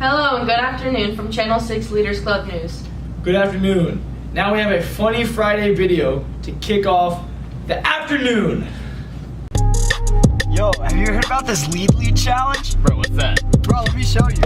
Hello and good afternoon from Channel 6 Leaders Club News. Good afternoon. Now we have a funny Friday video to kick off the afternoon. Yo, have you heard about this lead challenge? Bro, what's that? Bro, let me show you.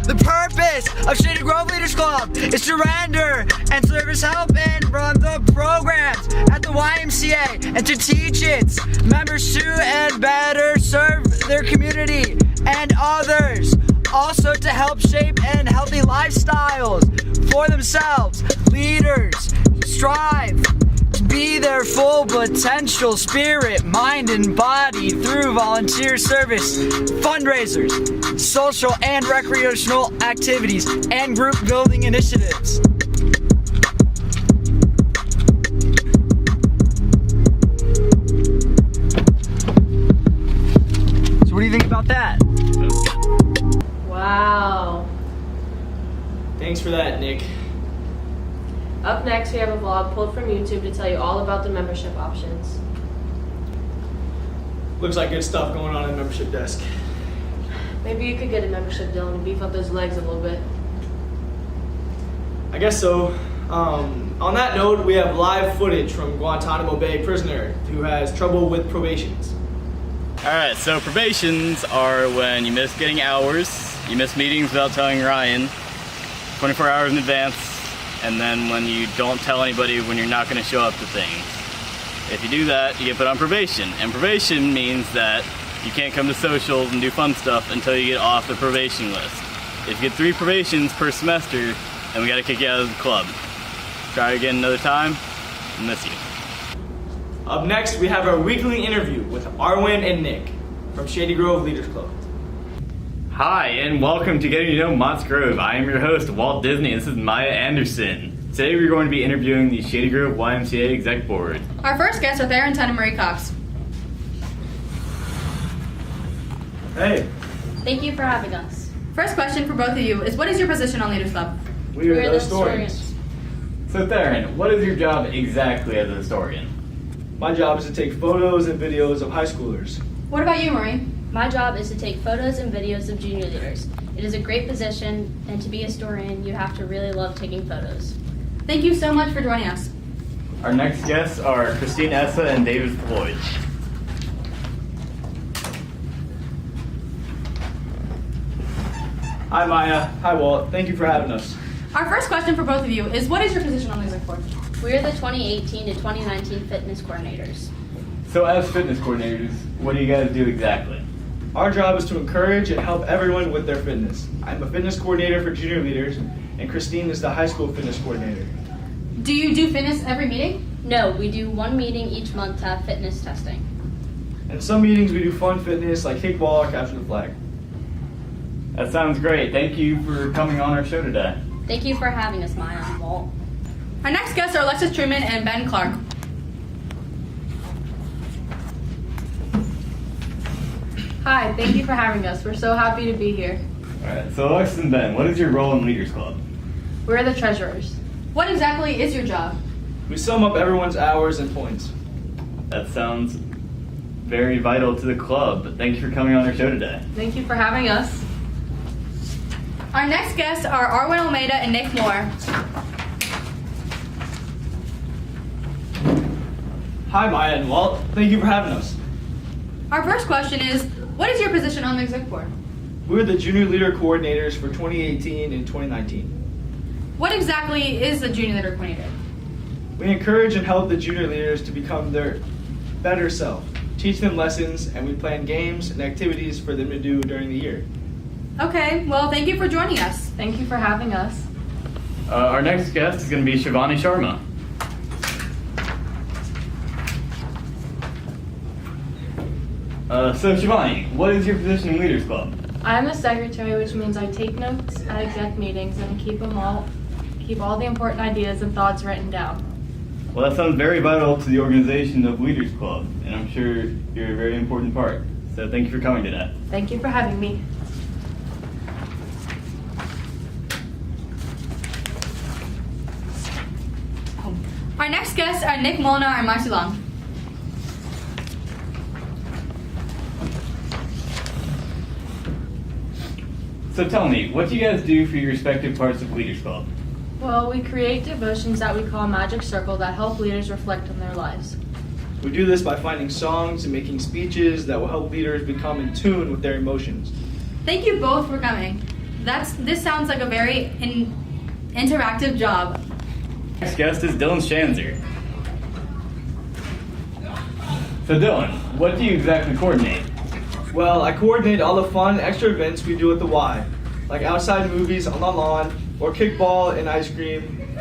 The purpose of Shady Grove Leaders Club is to render and service help and run the programs at the YMCA and to teach its members to and better serve their community and others. Also to help shape and healthy lifestyles for themselves. Leaders strive to be their full potential spirit, mind, and body through volunteer service, fundraisers, social and recreational activities, and group building initiatives. So what do you think about that? Wow. Thanks for that, Nick. Up next, we have a vlog pulled from YouTube to tell you all about the membership options. Looks like good stuff going on in the membership desk. Maybe you could get a membership, Dylan, and beef up those legs a little bit. I guess so. On that note, we have live footage from Guantanamo Bay prisoner who has trouble with probations. Alright, so probations are when you miss getting hours, you miss meetings without telling Ryan 24 hours in advance, and then when you don't tell anybody when you're not going to show up to things. If you do that, you get put on probation. And probation means that you can't come to socials and do fun stuff until you get off the probation list. If you get 3 probations per semester, then we got to kick you out of the club. Try again another time, we'll miss you. Up next, we have our weekly interview with Arwen and Nick from Shady Grove Leaders Club. Hi, and welcome to Getting to Know Mott's Grove. I am your host, Walt Disney, and this is Maya Anderson. Today we're going to be interviewing the Shady Grove YMCA Exec Board. Our first guests are Thayer and Tina Marie Cox. Hey, Thank you for having us. First question for both of you is, what is your position on Leaders Club? we are We're the the historians. So Theron, what is your job exactly as a historian? My job is to take photos and videos of high schoolers. What about you, Marie? My job is to take photos and videos of junior leaders. It is a great position, and to be a historian, you have to really love taking photos. Thank you so much for joining us. Our next guests are Christine Essa and David Floyd. Hi Maya, hi Walt, thank you for having us. Our first question for both of you is, what is your position on the exec board? We are the 2018 to 2019 fitness coordinators. So as fitness coordinators, what do you guys do exactly? Our job is to encourage and help everyone with their fitness. I'm a fitness coordinator for junior leaders, and Christine is the high school fitness coordinator. Do you do fitness every meeting? No, we do one meeting each month to have fitness testing. In some meetings, we do fun fitness like kickball or capture the flag. That sounds great. Thank you for coming on our show today. Thank you for having us, Maya and Walt. Our next guests are Alexis Truman and Ben Clark. Hi, thank you for having us. We're so happy to be here. Alright, so Alexis and Ben, what is your role in Leaders Club? We're the treasurers. What exactly is your job? We sum up everyone's hours and points. That sounds very vital to the club. Thank you for coming on our show today. Thank you for having us. Our next guests are Arwen Almeida and Nick Moore. Hi Maya and Walt, thank you for having us. Our first question is, what is your position on the exec board? We're the junior leader coordinators for 2018 and 2019. What exactly is the junior leader coordinator? We encourage and help the junior leaders to become their better self, teach them lessons, and we plan games and activities for them to do during the year. Okay, well, thank you for joining us. Thank you for having us. Our next guest is going to be Shivani Sharma. So Shivani, what is your position in Leaders Club? I'm a secretary, which means I take notes at exec meetings and keep all the important ideas and thoughts written down. Well, that sounds very vital to the organization of Leaders Club, and I'm sure you're a very important part. So thank you for coming today. Thank you for having me. Our next guests are Nick Molnar and Marcy Long. So tell me, what do you guys do for your respective parts of Leaders Club? Well, we create devotions that we call Magic Circle that help leaders reflect on their lives. We do this by finding songs and making speeches that will help leaders become in tune with their emotions. Thank you both for coming. This sounds like a very interactive job. Next guest is Dylan Shanzer. So Dylan, what do you exactly coordinate? Well, I coordinate all the fun extra events we do at the Y, like outside movies on the lawn, or kickball and ice cream,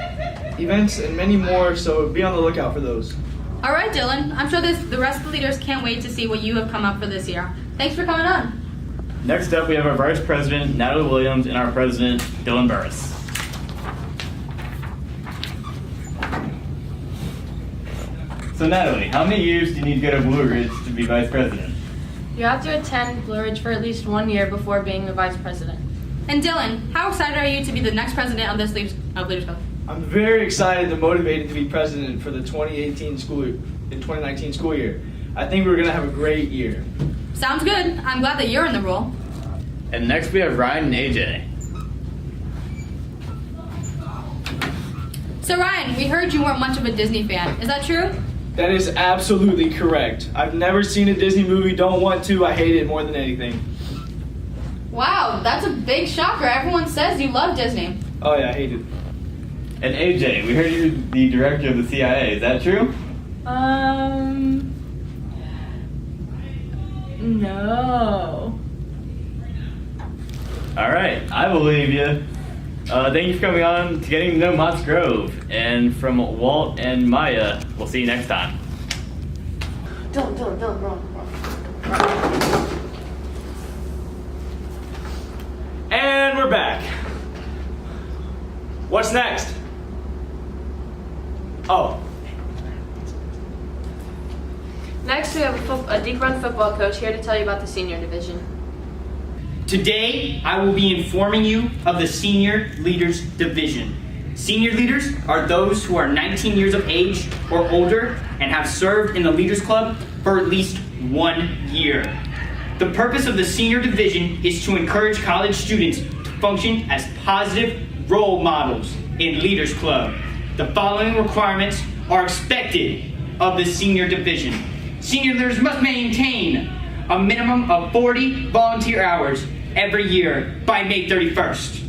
events and many more, so be on the lookout for those. All right, Dylan. I'm sure the rest of the leaders can't wait to see what you have come up for this year. Thanks for coming on. Next up, we have our Vice President, Natalie Williams, and our President, Dylan Burris. So Natalie, how many years do you need to go to Blue Ridge to be Vice President? You have to attend Blue Ridge for at least 1 year before being the vice president. And Dylan, how excited are you to be the next president of this Leaders Club? I'm very excited and motivated to be president for the 2019 school year. I think we're going to have a great year. Sounds good. I'm glad that you're in the role. And next we have Ryan and AJ. So Ryan, we heard you weren't much of a Disney fan. Is that true? That is absolutely correct. I've never seen a Disney movie, don't want to. I hate it more than anything. Wow, that's a big shocker. Everyone says you love Disney. Oh yeah, I hate it. And AJ, we heard you're the director of the CIA. Is that true? No. All right, I believe you. Thank you for coming on to Getting to Know Mott's Grove. And from Walt and Maya, we'll see you next time. And we're back. What's next? Oh, Next, we have a Deep Run football coach here to tell you about the senior division. Today, I will be informing you of the Senior Leaders Division. Senior leaders are those who are 19 years of age or older and have served in the Leaders Club for at least 1 year. The purpose of the Senior Division is to encourage college students to function as positive role models in Leaders Club. The following requirements are expected of the Senior Division. Senior leaders must maintain a minimum of 40 volunteer hours every year by May 31st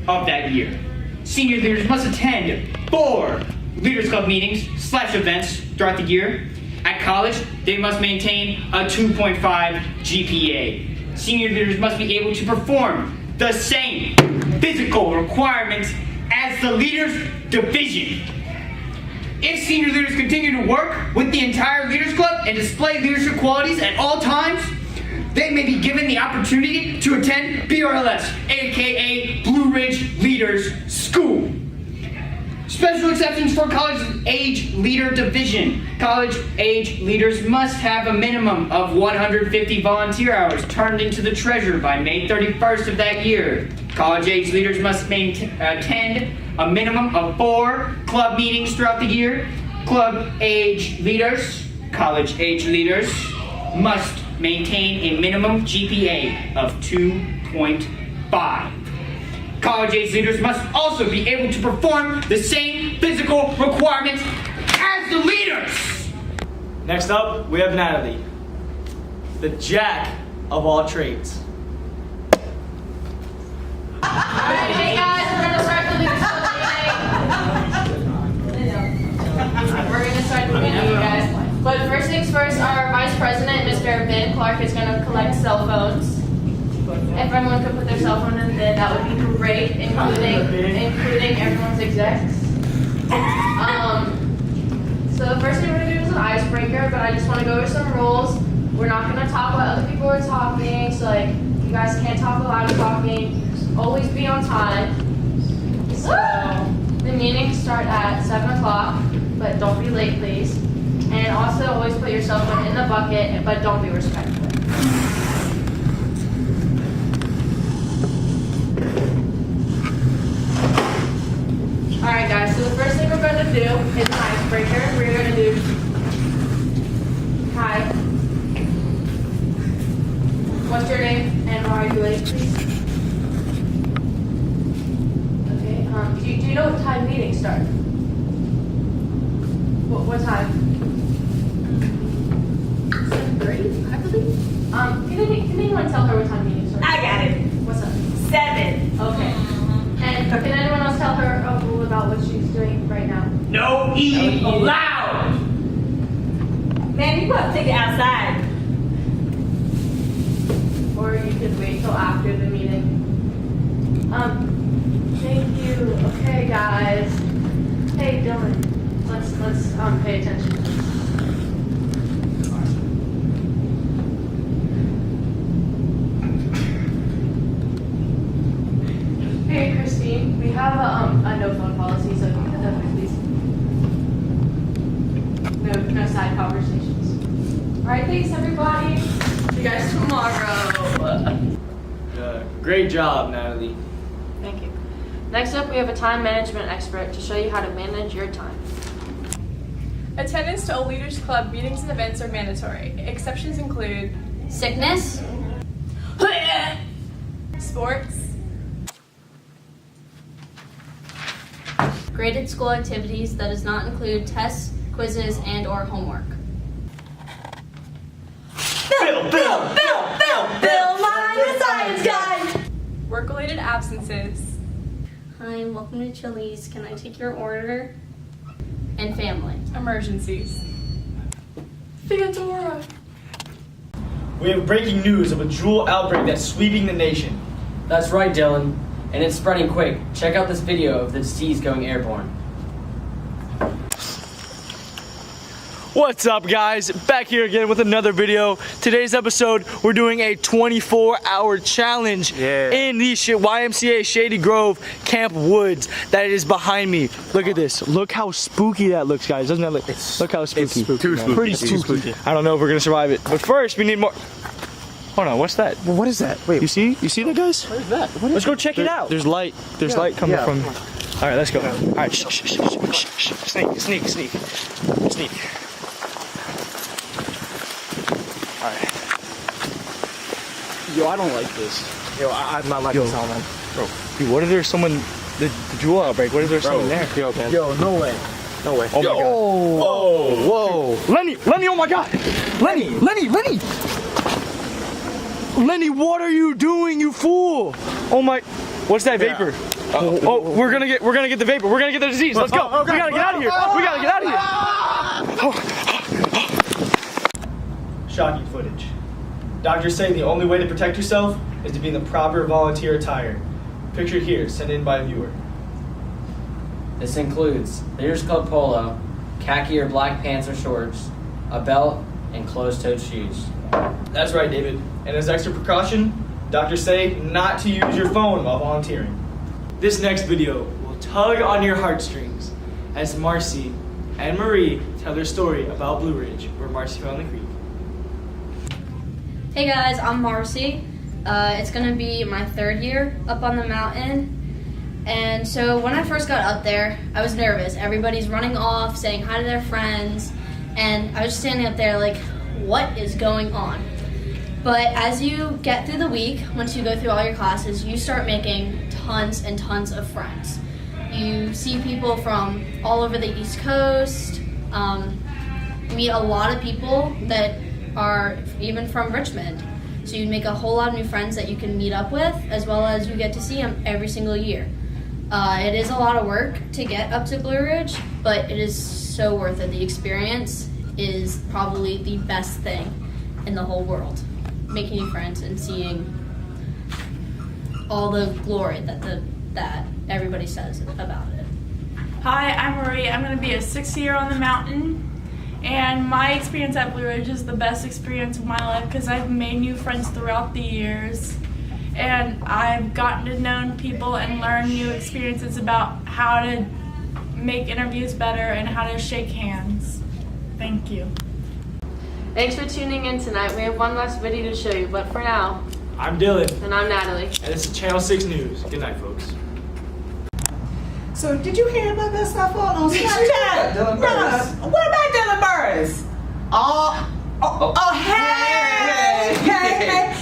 of that year. Senior leaders must attend 4 Leaders Club meetings/events throughout the year. At college, they must maintain a 2.5 GPA. Senior leaders must be able to perform the same physical requirements as the Leaders Division. If senior leaders continue to work with the entire Leaders Club and display leadership qualities at all times, they may be given the opportunity to attend BRLS, aka Blue Ridge Leaders School. Special exceptions for college age leader division. College age leaders must have a minimum of 150 volunteer hours turned into the treasurer by May 31st of that year. College age leaders must attend a minimum of 4 club meetings throughout the year. College age leaders must maintain a minimum GPA of 2.5. College age leaders must also be able to perform the same physical requirements as the leaders. next up, we have Natalie, the jack of all trades. Alright, hey guys, we're gonna start the Leaders Club meeting. We're gonna start the meeting, you guys. But first things first, our Vice President, Mr. Ben Clark, is gonna collect cell phones. If everyone could put their cell phone in the bin, that would be great, including everyone's execs. So the first thing we're gonna do is an icebreaker, but I just wanna go over some rules. We're not gonna talk while other people are talking, so like, you guys can't talk while I'm talking. Always be on time. So the meetings start at 7 o'clock, but don't be late, please. And also always put your cell phone in the bucket, but don't be respectful. Alright guys, so the first thing we're going to do is an icebreaker. We're going to do, hi, what's your name and why are you late, please? Do you know what time meetings start? What time? 7:30, I believe. Can anyone tell her what time meetings start? I got it. What's up? 7. Okay. And can anyone else tell her a rule about what she's doing right now? No eating allowed. Man, you gotta take it outside. Or you could wait till after the meeting. Thank you. Okay, guys. Hey, Dylan. Let's pay attention. Hey, Christine. We have a no phone policy, so if you could definitely please. No side conversations. All right, thanks everybody. See you guys tomorrow. Great job, Natalie. Thank you. Next up, we have a time management expert to show you how to manage your time. Attendance to all Leaders Club meetings and events are mandatory. Exceptions include Sickness, sports, graded school activities that does not include tests, quizzes, and or homework. Bill, Nye, the science guy. work-related absences, Hi, welcome to Chili's. Can I take your order? And family. emergencies. Theodora. We have breaking news of a drool outbreak that's sweeping the nation. That's right, Dylan. And it's spreading quick. Check out this video of the disease going airborne. What's up, guys? Back here again with another video. Today's episode, we're doing a 24-hour challenge in the YMCA Shady Grove Camp Woods that is behind me. Look at this. Look how spooky that looks, guys. Doesn't that look? Look how spooky. Too spooky. Pretty spooky. I don't know if we're gonna survive it, but first we need more. Hold on, what's that? What is that? Wait, You see that, guys? what is that? Let's go check it out. There's light. There's light coming from. All right, let's go. All right, shh. Sneak. All right. Yo, I don't like this. Yo, I'm not liking this all, man. Bro. Dude, what if there's someone, the drool outbreak, what if there's someone there? Yo, man. Yo, no way. No way. Oh my God. Whoa. Lenny, oh my God. Lenny. Lenny, what are you doing, you fool? Oh my, what's that vapor? We're gonna get the vapor. We're gonna get the disease. Let's go. We gotta get out of here. Shocking footage. Doctors say the only way to protect yourself is to be in the proper volunteer attire. Pictured here, sent in by a viewer. This includes Leaders Club polo, khaki or black pants or shorts, a belt, and closed-toed shoes. That's right, David. And as extra precaution, doctors say not to use your phone while volunteering. This next video will tug on your heartstrings as Marcy and Marie tell their story about Blue Ridge, where Marcy fell in the creek. Hey guys, I'm Marcy. It's gonna be my 3rd year up on the mountain. And so when I first got up there, I was nervous. Everybody's running off, saying hi to their friends. And I was standing up there like, what is going on? But as you get through the week, once you go through all your classes, you start making tons and tons of friends. You see people from all over the East Coast, meet a lot of people that are even from Richmond. So you make a whole lot of new friends that you can meet up with, as well as you get to see them every single year. It is a lot of work to get up to Blue Ridge, but it is so worth it. The experience is probably the best thing in the whole world. Making new friends and seeing all the glory that everybody says about it. Hi, I'm Marie. I'm going to be a 6th year on the mountain. And my experience at Blue Ridge is the best experience of my life because I've made new friends throughout the years. And I've gotten to know people and learn new experiences about how to make interviews better and how to shake hands. Thank you. Thanks for tuning in tonight. We have one last video to show you, but for now, I'm Dylan, and I'm Natalie. and this is Channel 6 News. Good night, folks. So did you hear about that stuff on Snapchat? Dylan Burris. What about Dylan Burris? Oh, hey! Hey.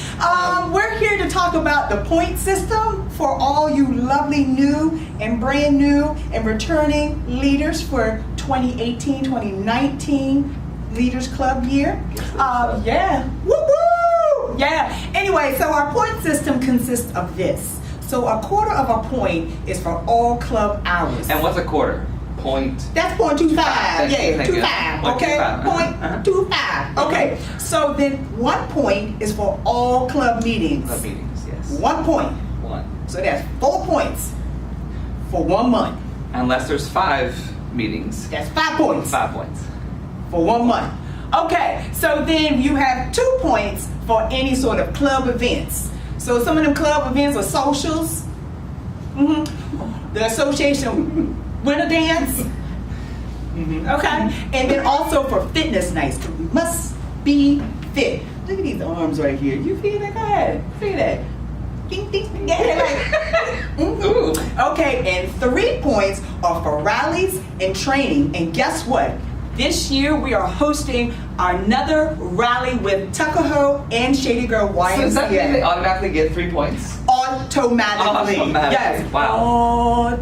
We're here to talk about the point system for all you lovely new and brand new and returning leaders for 2018-2019 Leaders Club year. Yeah. Woo-woo! Yeah. Anyway, so our point system consists of this. So a quarter of a point is for all club hours. And what's a quarter? Point. That's 0.25. Thank you, Yeah, thank you. 25. Okay, 0.25. Okay. So then 1 point is for all club meetings. Club meetings, yes. 1 point. 1. So that's 4 points for 1 month. Unless there's 5 meetings. That's 5 points 5 points. for 1 month. Okay. So then you have 2 points for any sort of club events. So some of them club events are socials. The association winter dance. Okay. And then also for fitness nights. You must be fit. Look at these arms right here. You feel that? Go ahead. Feel that. Ding, ding, ding. Yeah, like, Ooh. Okay, and 3 points are for rallies and training. And guess what? This year we are hosting another rally with Tuckahoe and Shady Grove YMCA. So does that mean they automatically get 3 points? Automatically. Yes. Wow.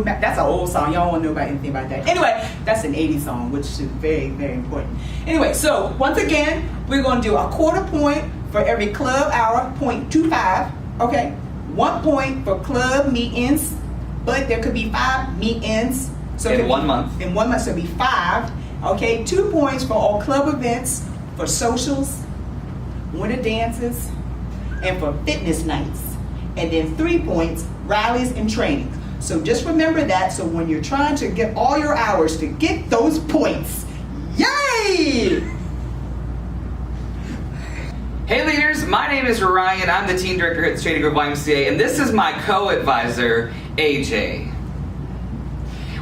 That's an old song. Y'all don't want to know about anything about that. Anyway, that's an 80s song, which is very, very important. Anyway, so once again, we're going to do a quarter point for every club hour, 0.25. Okay. 1 point for club meetings, but there could be 5 meetings. So In 1 month. In 1 month, so it'll be 5. Okay. 2 points for all club events, for socials, winter dances, and for fitness nights. And then 3 points, rallies and training. So just remember that, so when you're trying to get all your hours to get those points, yay! Hey leaders, my name is Ryan. I'm the team director at the Shady Grove YMCA, and this is my co-advisor, AJ.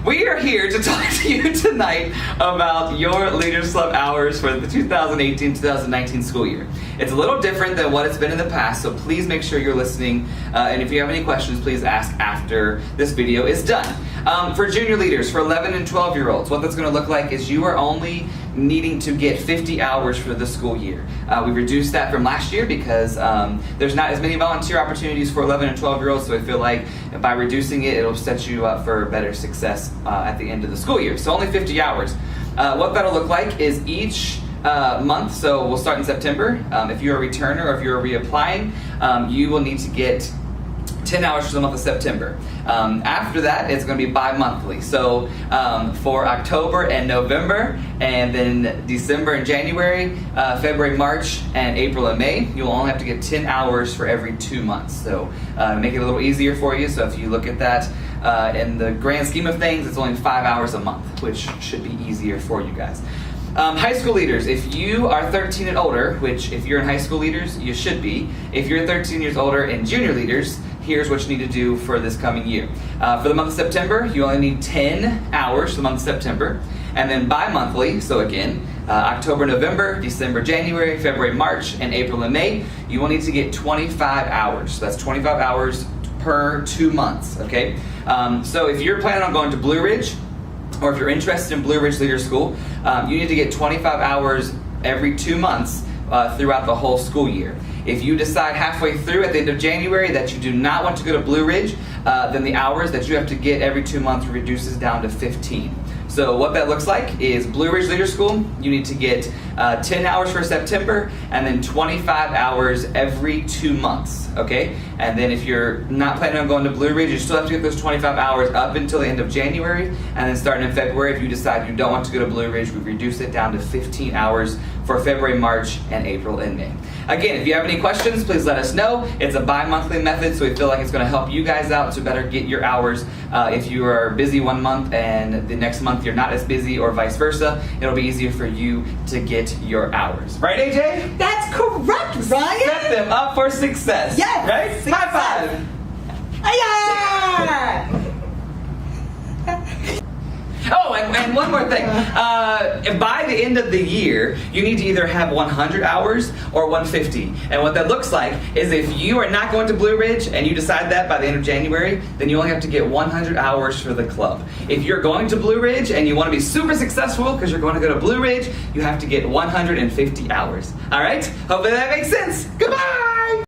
We are here to talk to you tonight about your Leaders Club hours for the 2018-2019 school year. It's a little different than what it's been in the past, so please make sure you're listening. And if you have any questions, please ask after this video is done. For junior leaders, for 11 and 12-year-olds, what that's going to look like is you are only needing to get 50 hours for the school year. We reduced that from last year because there's not as many volunteer opportunities for 11 and 12-year-olds, so I feel like by reducing it, it'll set you up for better success at the end of the school year. So only 50 hours. What that'll look like is each month, so we'll start in September. If you're a returner or if you're reapplying, you will need to get 10 hours for the month of September. After that, it's going to be bi-monthly. So for October and November, and then December and January, February, March, and April and May, you'll only have to get 10 hours for every 2 months. So make it a little easier for you. So if you look at that in the grand scheme of things, it's only 5 hours a month, which should be easier for you guys. High school leaders, if you are 13 and older, which if you're in high school leaders, you should be. If you're 13 years older and junior leaders, here's what you need to do for this coming year. For the month of September, you only need 10 hours for the month of September. And then bi-monthly, so again, October, November, December, January, February, March, and April and May, you will need to get 25 hours. So that's 25 hours per 2 months, okay? So if you're planning on going to Blue Ridge, or if you're interested in Blue Ridge Leader School, you need to get 25 hours every 2 months throughout the whole school year. If you decide halfway through at the end of January that you do not want to go to Blue Ridge, then the hours that you have to get every 2 months reduces down to 15. So what that looks like is Blue Ridge Leader School, you need to get 10 hours for September and then 25 hours every 2 months, okay? And then if you're not planning on going to Blue Ridge, you still have to get those 25 hours up until the end of January, and then starting in February, if you decide you don't want to go to Blue Ridge, we reduce it down to 15 hours for February, March, and April and May. Again, if you have any questions, please let us know. It's a bi-monthly method, so we feel like it's going to help you guys out to better get your hours. If you are busy 1 month and the next month you're not as busy or vice versa, it'll be easier for you to get your hours. Right, AJ? That's correct, Ryan. Set them up for success. Yes. Right? Success. High five. Hiya! Oh, and one more thing. By the end of the year, you need to either have 100 hours or 150. And what that looks like is if you are not going to Blue Ridge and you decide that by the end of January, then you only have to get 100 hours for the club. If you're going to Blue Ridge and you want to be super successful because you're going to go to Blue Ridge, you have to get 150 hours. All right? Hopefully that makes sense. Goodbye!